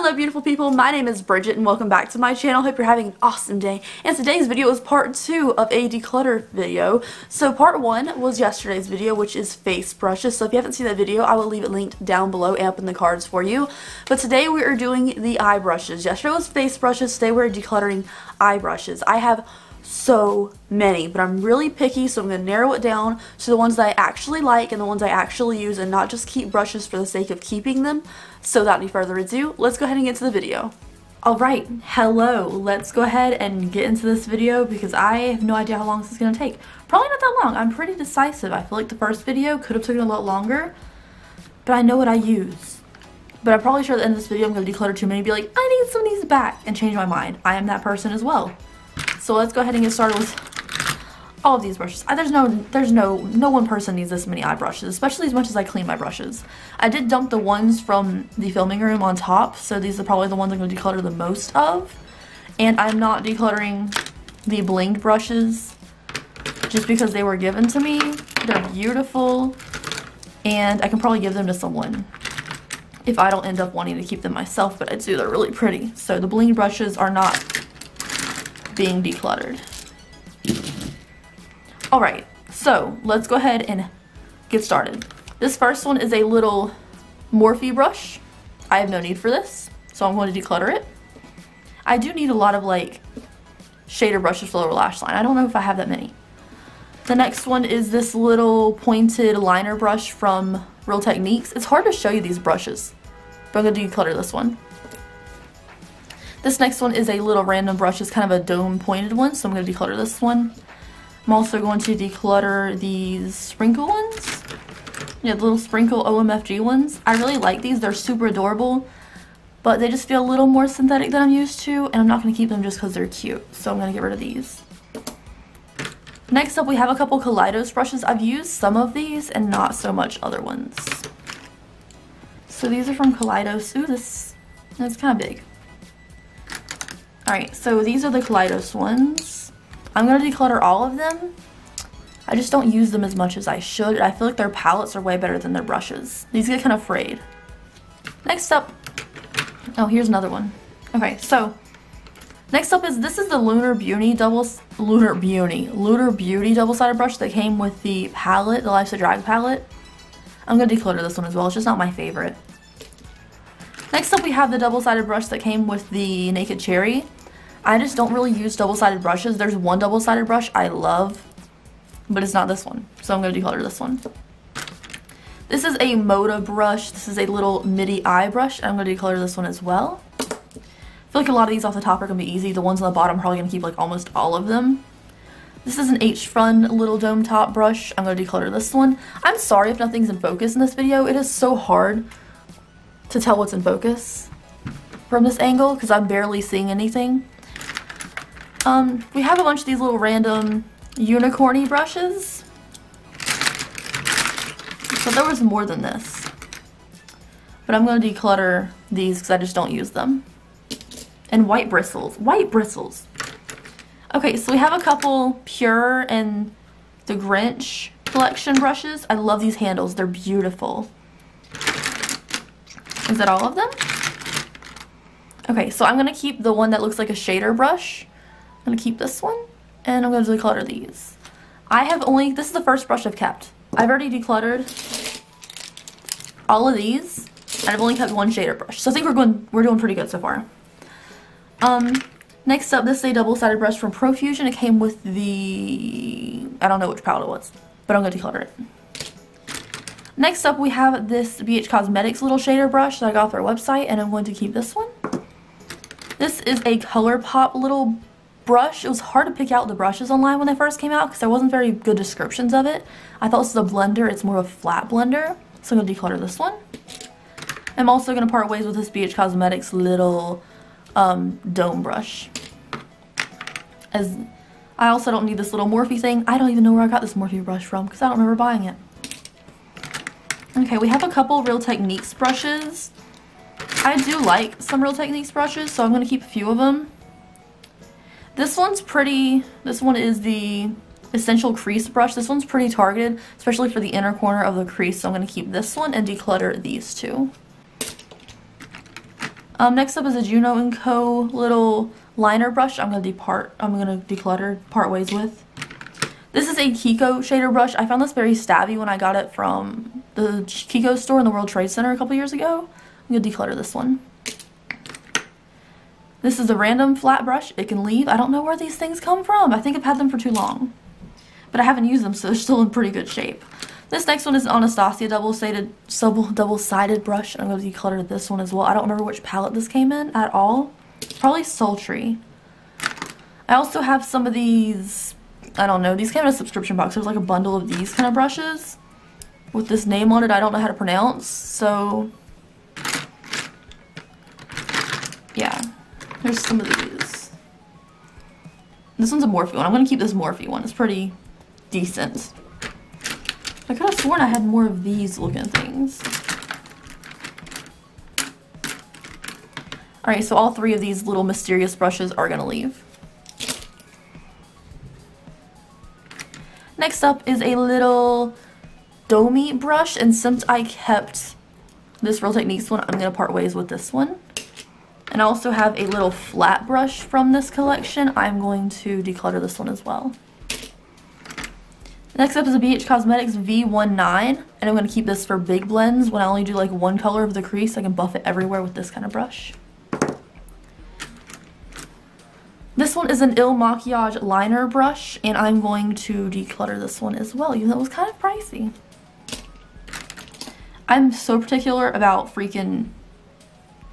Hello beautiful people, my name is Bridget and welcome back to my channel. Hope you're having an awesome day. And today's video is part 2 of a declutter video. So part 1 was yesterday's video, which is face brushes. So if you haven't seen that video, I will leave it linked down below and up in the cards for you. But today we are doing the eye brushes. Yesterday was face brushes, today we're decluttering eye brushes. I have so many, but I'm really picky, so I'm going to narrow it down to the ones that I actually like and the ones I actually use, and not just keep brushes for the sake of keeping them. So without any further ado, let's go ahead and get to the video. Alright, hello, let's go ahead and get into this video because I have no idea how long this is going to take. Probably not that long. I'm pretty decisive. I feel like the first video could have taken a lot longer, but I know what I use. But I'm probably sure at the end of this video I'm going to declutter too many and be like, I need some of these back, and change my mind. I am that person as well. So let's go ahead and get started with all of these brushes. No one person needs this many eye brushes, especially as much as I clean my brushes. I did dump the ones from the filming room on top, so these are probably the ones I'm going to declutter the most of. And I'm not decluttering the blinged brushes just because they were given to me. They're beautiful, and I can probably give them to someone if I don't end up wanting to keep them myself, but I do. They're really pretty. So the blinged brushes are not being decluttered. Alright, so let's go ahead and get started. This first one is a little Morphe brush. I have no need for this, so I'm going to declutter it. I do need a lot of like shader brushes for the lower lash line. I don't know if I have that many. The next one is this little pointed liner brush from Real Techniques. It's hard to show you these brushes, but I'm going to declutter this one. This next one is a little random brush. It's kind of a dome pointed one, so I'm going to declutter this one. I'm also going to declutter these sprinkle ones. Yeah, the little sprinkle OMFG ones. I really like these. They're super adorable, but they just feel a little more synthetic than I'm used to, and I'm not going to keep them just because they're cute, so I'm going to get rid of these. Next up, we have a couple Kaleidos brushes. I've used some of these and not so much other ones. So these are from Kaleidos. Ooh, that's kind of big. Alright, so these are the Kaleidos ones. I'm going to declutter all of them. I just don't use them as much as I should. I feel like their palettes are way better than their brushes. These get kind of frayed. Next up, oh, here's another one. Okay, so next up is, this is the Lunar Beauty double-sided brush that came with the palette, the Life's a Drag palette. I'm going to declutter this one as well. It's just not my favorite. Next up, we have the double-sided brush that came with the Naked Cherry. I just don't really use double-sided brushes. There's one double-sided brush I love, but it's not this one, so I'm going to declutter this one. This is a Moda brush. This is a little midi eye brush. I'm going to declutter this one as well. I feel like a lot of these off the top are going to be easy. The ones on the bottom I'm probably going to keep like almost all of them. This is an H-Fun little dome top brush. I'm going to declutter this one. I'm sorry if nothing's in focus in this video. It is so hard to tell what's in focus from this angle because I'm barely seeing anything. We have a bunch of these little random unicorny brushes. So there was more than this. But I'm going to declutter these because I just don't use them. And white bristles. White bristles. Okay, so we have a couple Pure and the Grinch collection brushes. I love these handles. They're beautiful. Is that all of them? Okay, so I'm going to keep the one that looks like a shader brush. I'm going to keep this one, and I'm going to declutter these. This is the first brush I've kept. I've already decluttered all of these, and I've only kept one shader brush. So I think we're doing pretty good so far. Next up, this is a double-sided brush from Profusion. It came with the, I don't know which palette it was, but I'm going to declutter it. Next up, we have this BH Cosmetics little shader brush that I got off their website, and I'm going to keep this one. This is a ColourPop little brush. It was hard to pick out the brushes online when they first came out because there wasn't very good descriptions of it. I thought this was a blender. It's more of a flat blender, so I'm going to declutter this one. I'm also going to part ways with this BH Cosmetics little dome brush. As I also don't need this little Morphe thing. I don't even know where I got this Morphe brush from because I don't remember buying it. Okay, we have a couple Real Techniques brushes. I do like some Real Techniques brushes, so I'm going to keep a few of them. This one's pretty. This one is the Essential Crease brush. This one's pretty targeted, especially for the inner corner of the crease, so I'm going to keep this one and declutter these two. Next up is a Juno & Co. little liner brush. I'm gonna declutter, part ways with. This is a Kiko shader brush. I found this very stabby when I got it from the Kiko store in the World Trade Center a couple years ago. I'm gonna declutter this one. This is a random flat brush. It can leave. I don't know where these things come from. I think I've had them for too long. But I haven't used them, so they're still in pretty good shape. This next one is an Anastasia double-sided brush. I'm going to declutter this one as well. I don't remember which palette this came in at all. Probably Sultry. I also have some of these, I don't know, these came in a subscription box. There's like a bundle of these kind of brushes with this name on it I don't know how to pronounce. So, yeah. Here's some of these. This one's a Morphe one. I'm going to keep this Morphe one. It's pretty decent. I could have sworn I had more of these looking things. Alright, so all three of these little mysterious brushes are going to leave. Next up is a little domey brush, and since I kept this Real Techniques one, I'm going to part ways with this one. And I also have a little flat brush from this collection. I'm going to declutter this one as well. Next up is a BH Cosmetics V19, and I'm going to keep this for big blends when I only do like one color of the crease. I can buff it everywhere with this kind of brush. This one is an Il Makiage liner brush, and I'm going to declutter this one as well, even though it was kind of pricey. I'm so particular about freaking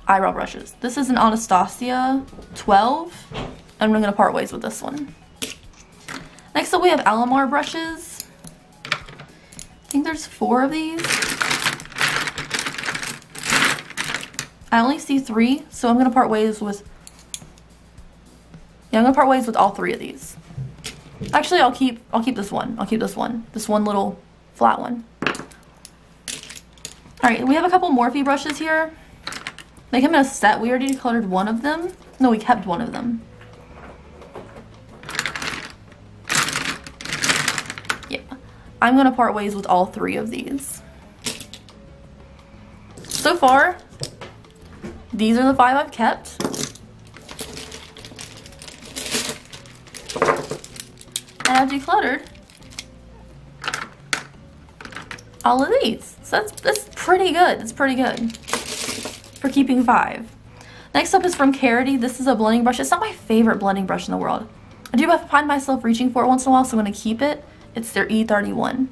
eyebrow brushes. This is an Anastasia 12, and I'm going to part ways with this one. Next up we have Alamar brushes. I think there's 4 of these. I only see 3, so I'm going to part ways with, I'm going to part ways with all 3 of these. Actually, I'll keep this one. I'll keep this one. This one little flat one. Alright, we have a couple Morphe brushes here. They come in a set. We already decluttered one of them. No, we kept one of them. Yeah. I'm going to part ways with all 3 of these. So far, these are the 5 I've kept. And I've decluttered all of these. So that's pretty good. It's pretty good for keeping 5. Next up is from Karity. This is a blending brush. It's not my favorite blending brush in the world. I do find myself reaching for it once in a while, so I'm going to keep it. It's their E31.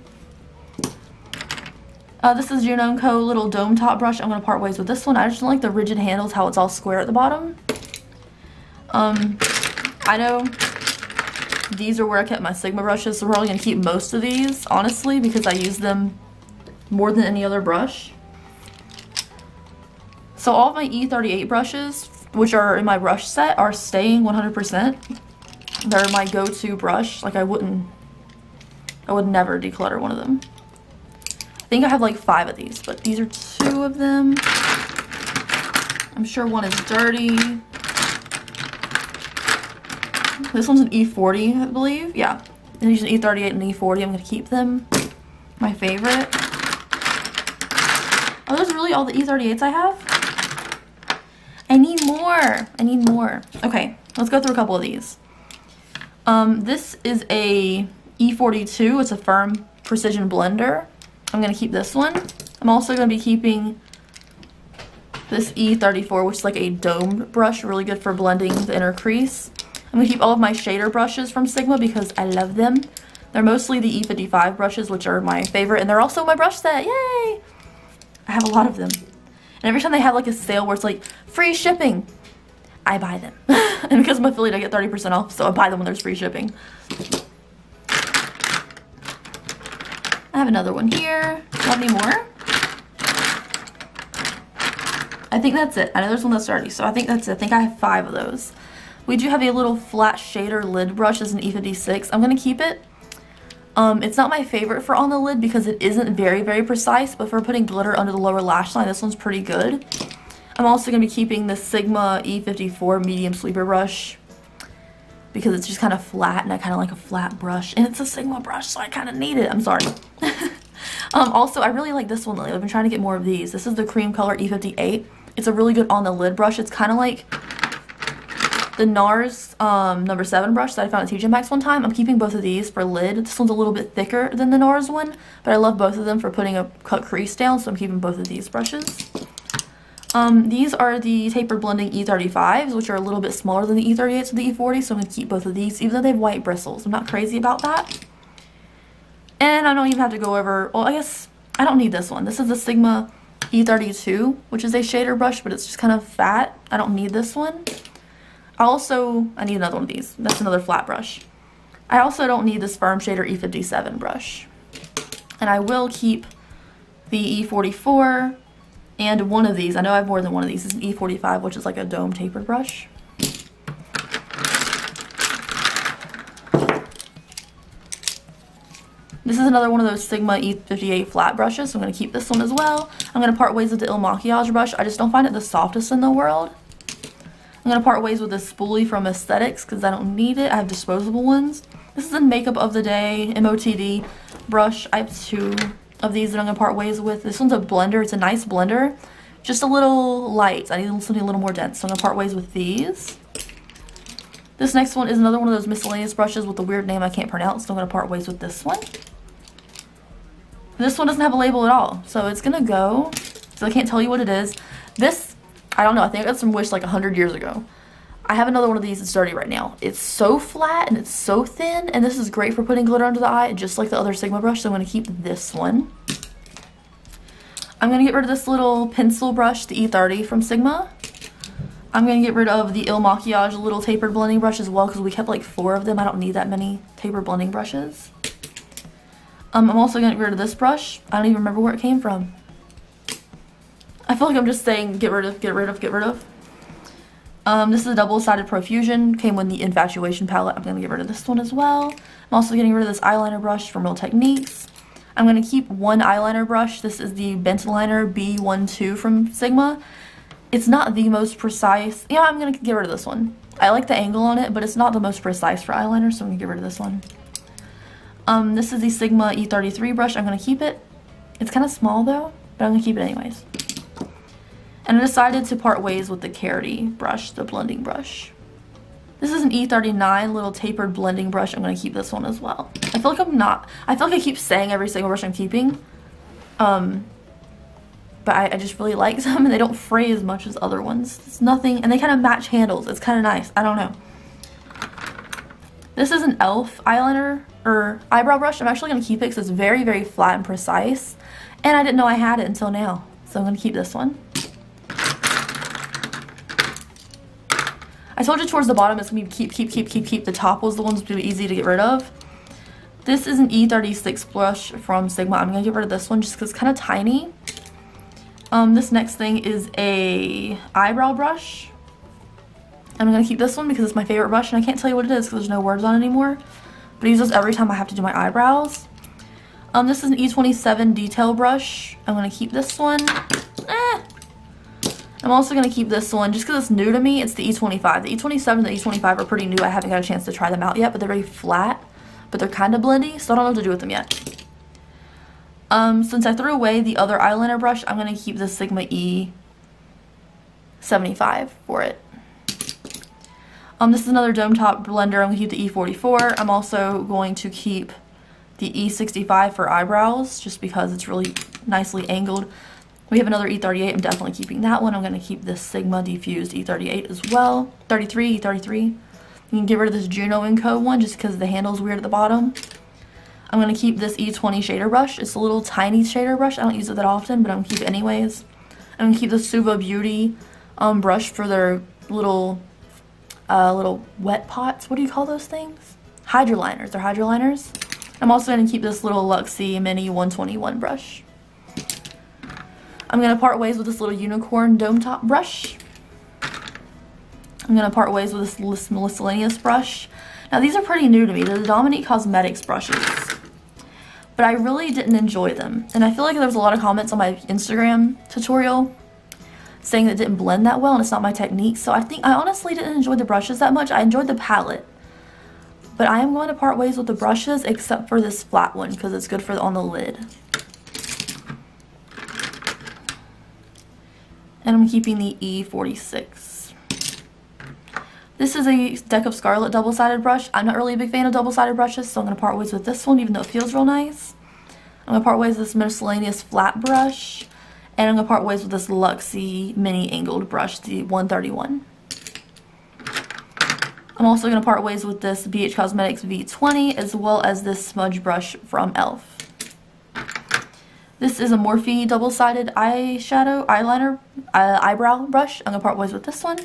This is Juno & Co. little dome top brush. I'm going to part ways with this one. I just don't like the rigid handles, how it's all square at the bottom. I know these are where I kept my Sigma brushes, so we're probably going to keep most of these, honestly, because I use them more than any other brush. So all of my E38 brushes, which are in my brush set, are staying 100%. They're my go-to brush. Like I would never declutter one of them. I think I have like 5 of these, but these are 2 of them. I'm sure one is dirty. This one's an E40, I believe. Yeah. I'm using E38 and E40. I'm going to keep them. My favorite. Are those really all the E38s I have? I need more. I need more. Okay, let's go through a couple of these. This is a E42. It's a firm precision blender. I'm going to keep this one. I'm also going to be keeping this E34, which is like a domed brush, really good for blending the inner crease. I'm going to keep all of my shader brushes from Sigma because I love them. They're mostly the E55 brushes, which are my favorite, and they're also my brush set. Yay! I have a lot of them. And every time they have like a sale where it's like free shipping, I buy them. And because I'm affiliate, I get 30% off, so I buy them when there's free shipping. I have another one here. Do you have any more? I think that's it. I know there's one that's dirty, so I think that's it. I think I have 5 of those. We do have a little flat shader lid brush as an E56. I'm going to keep it. It's not my favorite for on the lid because it isn't very, very precise, but for putting glitter under the lower lash line, this one's pretty good. I'm also going to be keeping the Sigma E54 medium sweeper brush because it's just kind of flat, and I kind of like a flat brush, and it's a Sigma brush, so I kind of need it. I'm sorry. Also, I really like this one lately. I've been trying to get more of these. This is the cream color E58. It's a really good on the lid brush. It's kind of like the NARS number 7 brush that I found at TJ Maxx one time. I'm keeping both of these for lid. This one's a little bit thicker than the NARS one, but I love both of them for putting a cut crease down, so I'm keeping both of these brushes. These are the tapered blending E35s, which are a little bit smaller than the E38s and the E40, so I'm going to keep both of these, even though they have white bristles. I'm not crazy about that. And I don't even have to go over, well, I guess I don't need this one. This is the Sigma E32, which is a shader brush, but it's just kind of fat. I don't need this one. I need another one of these. That's another flat brush. I also don't need this Firm Shader E57 brush. And I will keep the E44 and one of these. I know I have more than one of these. This is an E45, which is like a dome tapered brush. This is another one of those Sigma E58 flat brushes, so I'm going to keep this one as well. I'm going to part ways with the Il Makiage brush. I just don't find it the softest in the world. I'm going to part ways with this spoolie from Aesthetics because I don't need it. I have disposable ones. This is a Makeup of the Day MOTD brush. I have 2 of these that I'm going to part ways with. This one's a blender. It's a nice blender. Just a little light. I need something a little more dense, so I'm going to part ways with these. This next one is another one of those miscellaneous brushes with a weird name I can't pronounce, so I'm going to part ways with this one. This one doesn't have a label at all, so it's going to go. So I can't tell you what it is. This, I don't know, I think I got some Wish like 100 years ago. I have another one of these that's dirty right now. It's so flat and it's so thin, and this is great for putting glitter under the eye, just like the other Sigma brush, so I'm going to keep this one. I'm going to get rid of this little pencil brush, the E30 from Sigma. I'm going to get rid of the Il Makiage little tapered blending brush as well, because we kept like 4 of them. I don't need that many tapered blending brushes. I'm also going to get rid of this brush. I don't even remember where it came from. I feel like I'm just saying get rid of, get rid of, get rid of. This is a double-sided Profusion. Came with the Infatuation palette. I'm going to get rid of this one as well. I'm also getting rid of this eyeliner brush from Real Techniques. I'm going to keep one eyeliner brush. This is the Bent Liner B12 from Sigma. It's not the most precise. Yeah, I'm going to get rid of this one. I like the angle on it, but it's not the most precise for eyeliner, so I'm going to get rid of this one. This is the Sigma E33 brush. I'm going to keep it. It's kind of small though, but I'm going to keep it anyways. And I decided to part ways with the Karity brush, the blending brush. This is an E39 little tapered blending brush. I'm going to keep this one as well. I feel like I feel like I keep saying every single brush I'm keeping. But I just really like them, and they don't fray as much as other ones. It's nothing, and they kind of match handles. It's kind of nice. I don't know. This is an e.l.f. eyeliner or eyebrow brush. I'm actually going to keep it because it's very, very flat and precise. And I didn't know I had it until now. So I'm going to keep this one. I told you towards the bottom it's going to be keep. The top was the ones that would be easy to get rid of. This is an E36 brush from Sigma. I'm going to get rid of this one just because it's kind of tiny. This next thing is a eyebrow brush. I'm going to keep this one because it's my favorite brush, and I can't tell you what it is because there's no words on it anymore. But I use this every time I have to do my eyebrows. This is an E27 detail brush. I'm going to keep this one. I'm also going to keep this one just because it's new to me. It's the E25. The E27 and the E25 are pretty new. I haven't got a chance to try them out yet, but they're very flat. But they're kind of blendy, so I don't know what to do with them yet. Since I threw away the other eyeliner brush, I'm going to keep the Sigma E75 for it. This is another dome top blender. I'm going to keep the E44. I'm also going to keep the E65 for eyebrows just because it's really nicely angled. We have another E38. I'm definitely keeping that one. I'm going to keep this Sigma diffused E38 as well. E33. You can get rid of this Juno & Co. one just because the handle's weird at the bottom. I'm going to keep this E20 shader brush. It's a little tiny shader brush. I don't use it that often, but I'm going to keep it anyways. I'm going to keep the Suva Beauty brush for their little wet pots. What do you call those things? Hydroliners. They're hydroliners. I'm also going to keep this little Luxie Mini 121 brush. I'm going to part ways with this little unicorn dome top brush. I'm going to part ways with this miscellaneous brush. Now these are pretty new to me. They're the Dominique Cosmetics brushes. But I really didn't enjoy them. And I feel like there was a lot of comments on my Instagram tutorial saying that it didn't blend that well and it's not my technique. So I think I honestly didn't enjoy the brushes that much. I enjoyed the palette. But I am going to part ways with the brushes except for this flat one because it's good for on the lid. And I'm keeping the E46. This is a Deck of Scarlet double-sided brush. I'm not really a big fan of double-sided brushes, so I'm going to part ways with this one, even though it feels real nice. I'm going to part ways with this miscellaneous flat brush. And I'm going to part ways with this Luxie mini angled brush, the 131. I'm also going to part ways with this BH Cosmetics V20, as well as this smudge brush from e.l.f. This is a Morphe double-sided eyeshadow, eyebrow brush. I'm going to part ways with this one.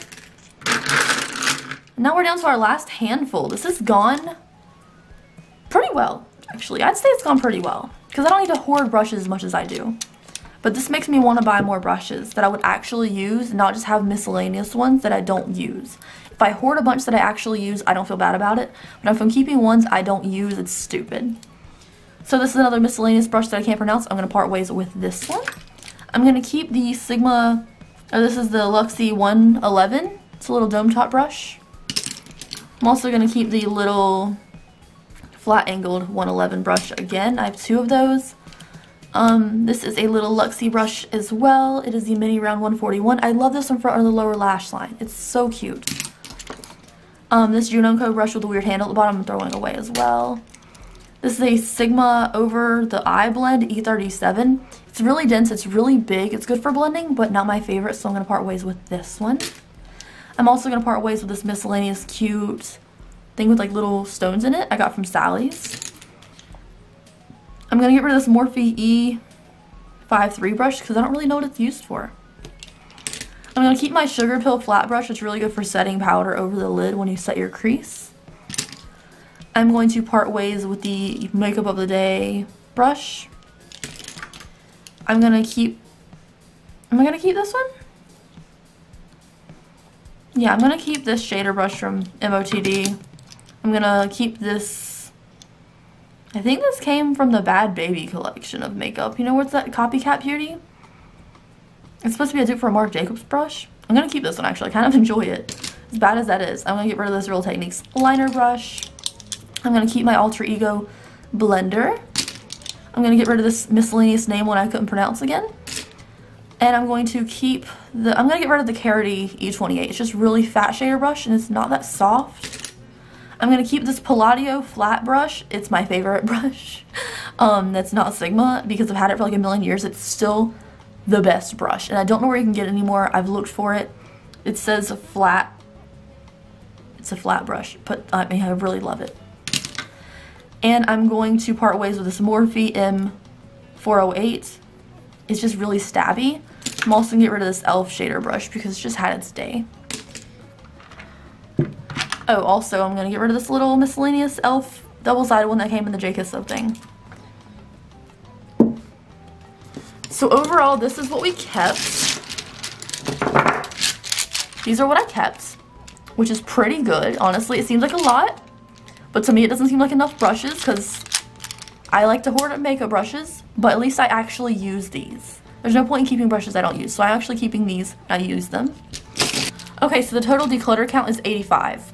Now we're down to our last handful. This has gone pretty well, actually. I'd say it's gone pretty well, because I don't need to hoard brushes as much as I do. But this makes me want to buy more brushes that I would actually use, not just have miscellaneous ones that I don't use. If I hoard a bunch that I actually use, I don't feel bad about it. But if I'm keeping ones I don't use, it's stupid. So this is another miscellaneous brush that I can't pronounce. I'm going to part ways with this one. I'm going to keep the this is the Luxie 111. It's a little dome top brush. I'm also going to keep the little flat angled 111 brush again. I have two of those. This is a little Luxie brush as well. It is the mini round 141. I love this one for the lower lash line. It's so cute. This Juno & Co brush with a weird handle at the bottom, I'm throwing away as well. This is a Sigma over the eye blend E37. It's really dense, it's really big, it's good for blending, but not my favorite, so I'm going to part ways with this one. I'm also going to part ways with this miscellaneous cute thing with like little stones in it I got from Sally's. I'm going to get rid of this Morphe E53 brush because I don't really know what it's used for. I'm going to keep my Sugar Pill flat brush. It's really good for setting powder over the lid when you set your crease. I'm going to part ways with the Makeup of the Day brush. I'm going to keep... Am I going to keep this one? Yeah, I'm going to keep this shader brush from MOTD. I'm going to keep this... I think this came from the Bad Baby collection of makeup. You know what's that? Copycat Beauty? It's supposed to be a dupe for a Marc Jacobs brush. I'm going to keep this one, actually. I kind of enjoy it. As bad as that is. I'm going to get rid of this Real Techniques liner brush. I'm going to keep my Alter Ego blender. I'm going to get rid of this miscellaneous name one I couldn't pronounce again. And I'm going to keep I'm going to get rid of the Karity E28. It's just really fat shader brush and it's not that soft. I'm going to keep this Palladio flat brush. It's my favorite brush. That's not Sigma because I've had it for like a million years. It's still the best brush. And I don't know where you can get it anymore. I've looked for it. It says a flat. It's a flat brush. But I mean, I really love it. And I'm going to part ways with this Morphe M408. It's just really stabby. I'm also going to get rid of this e.l.f. shader brush because it's just had its day. Oh, also, I'm going to get rid of this little miscellaneous e.l.f. double-sided one that came in the J.K. Sub thing. So overall, this is what we kept. These are what I kept, which is pretty good. Honestly, it seems like a lot, but to me it doesn't seem like enough brushes because I like to hoard makeup brushes, but at least I actually use these. There's no point in keeping brushes I don't use, so I'm actually keeping these and I use them. Okay, so the total declutter count is 85.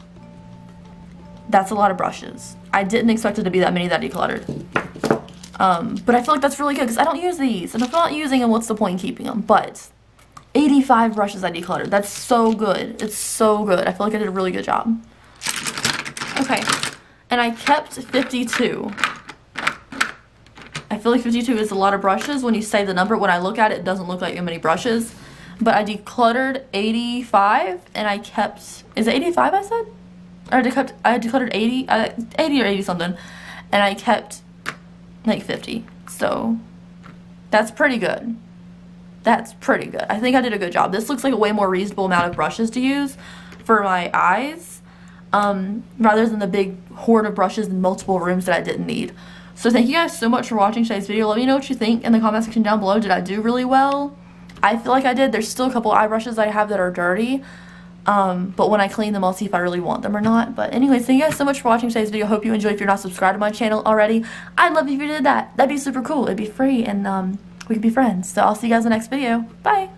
That's a lot of brushes. I didn't expect it to be that many that decluttered. But I feel like that's really good because I don't use these. And if I'm not using them, what's the point in keeping them? But 85 brushes I decluttered. That's so good. It's so good. I feel like I did a really good job. Okay. And I kept 52. I feel like 52 is a lot of brushes. When you say the number, when I look at it, it doesn't look like many brushes. But I decluttered 85 and I kept... Is it 85 I said? Or I decluttered 80? 80 or 80 something. And I kept... like 50. So that's pretty good. That's pretty good. I think I did a good job. This looks like a way more reasonable amount of brushes to use for my eyes, rather than the big hoard of brushes in multiple rooms that I didn't need. So thank you guys so much for watching today's video. Let me know what you think in the comment section down below. Did I do really well? I feel like I did. There's still a couple eye brushes I have that are dirty. But when I clean them, I'll see if I really want them or not. But anyways, thank you guys so much for watching today's video. Hope you enjoyed. If you're not subscribed to my channel already, I'd love if you did that. That'd be super cool. It'd be free and we could be friends. So I'll see you guys in the next video. Bye!